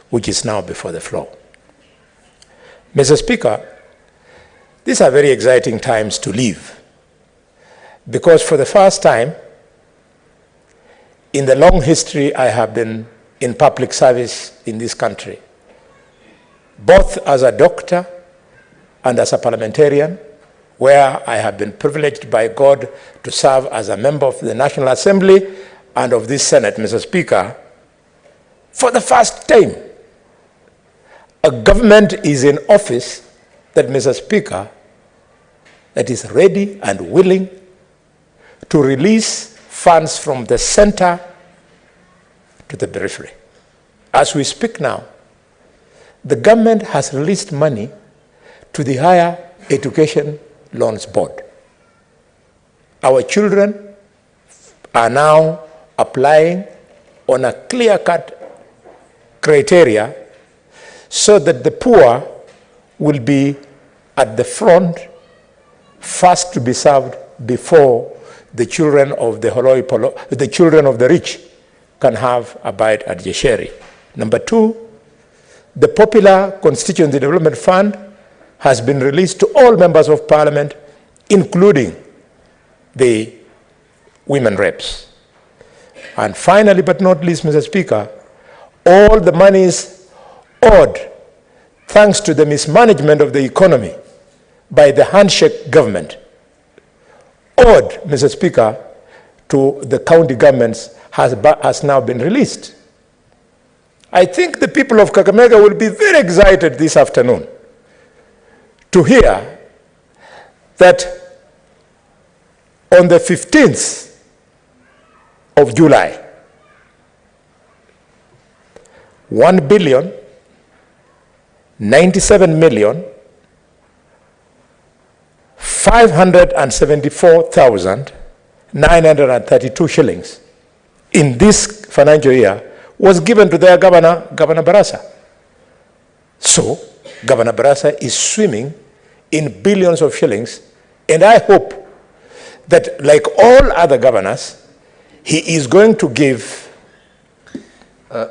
which is now before the floor. Mr. Speaker, these are very exciting times to live, because for the first time in the long history I have been in public service in this country, both as a doctor and as a parliamentarian, where I have been privileged by God to serve as a member of the National Assembly and of this Senate, Mr. Speaker. For the first time, a government is in office that, Mr. Speaker, that is ready and willing to release funds from the center to the periphery. As we speak now, the government has released money to the Higher Education Loans Board. Our children are now applying on a clear-cut criteria so that the poor will be at the front, first to be served before the children of the children of the rich can have a bite at the cherry. Number two, the Popular Constituency Development Fund has been released to all members of parliament, including the women reps. And finally, but not least, Mr. Speaker, all the monies owed, thanks to the mismanagement of the economy by the handshake government, owed, Mr. Speaker, to the county governments has now been released. I think the people of Kakamega will be very excited this afternoon to hear that on the 15th of July, 1,097,574,932 shillings in this financial year was given to their governor, Governor Barasa. So, Governor Barasa is swimming in billions of shillings, and I hope that, like all other governors, he is going to give.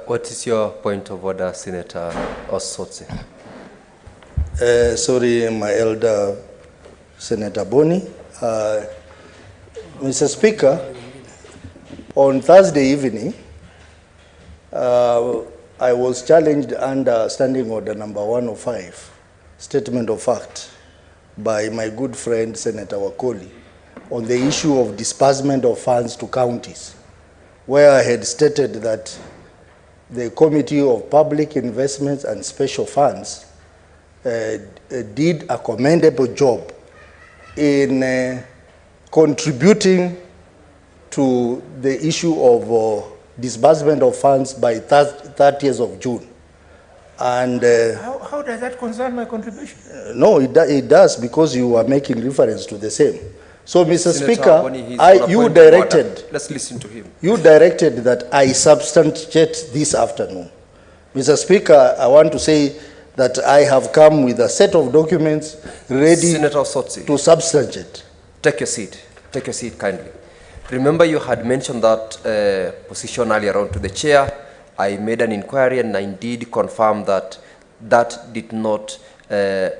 What is your point of order, Senator Otsosi? Sorry, my elder Senator Boni. Mr. Speaker, on Thursday evening, I was challenged under Standing Order number 105, Statement of Fact, by my good friend Senator Wakoli on the issue of disbursement of funds to counties, where I had stated that the Committee of Public Investments and Special Funds did a commendable job in contributing to the issue of disbursement of funds by 30th of June. And how does that concern my contribution? No, it does, because you are making reference to the same. So, Mr. Senator Speaker, Boni, you directed. Let's listen to him. You directed that I substantiate this afternoon. Mr. Speaker, I want to say that I have come with a set of documents ready Senator Otsosi, to substantiate. take your seat. Take your seat kindly. Remember, you had mentioned that position earlier on to the chair. I made an inquiry and I indeed confirmed that that did not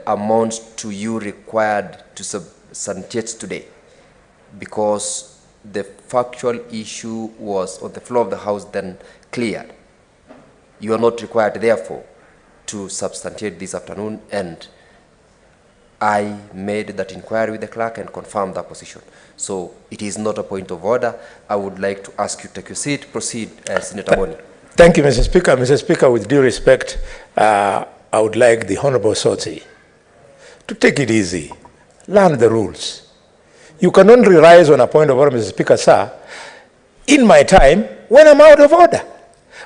amount to you required to substantiate today, because the factual issue was on the floor of the House then cleared. You are not required, therefore, to substantiate this afternoon, and I made that inquiry with the clerk and confirmed that position. So it is not a point of order. I would like to ask you to take your seat. Proceed, Senator Boni. Thank you, Mr. Speaker. Mr. Speaker, with due respect, I would like the Honorable Otsosi to take it easy, learn the rules. You can only rise on a point of order, Mr. Speaker, sir, in my time when I'm out of order.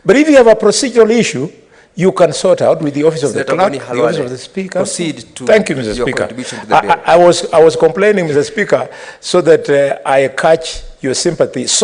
But if you have a procedural issue, you can sort out with the office of the clerk, the office of the speaker. Proceed to Thank you, Mr. your Speaker. contribution to the bill. I was complaining, Mr. Speaker, so that I catch your sympathy. So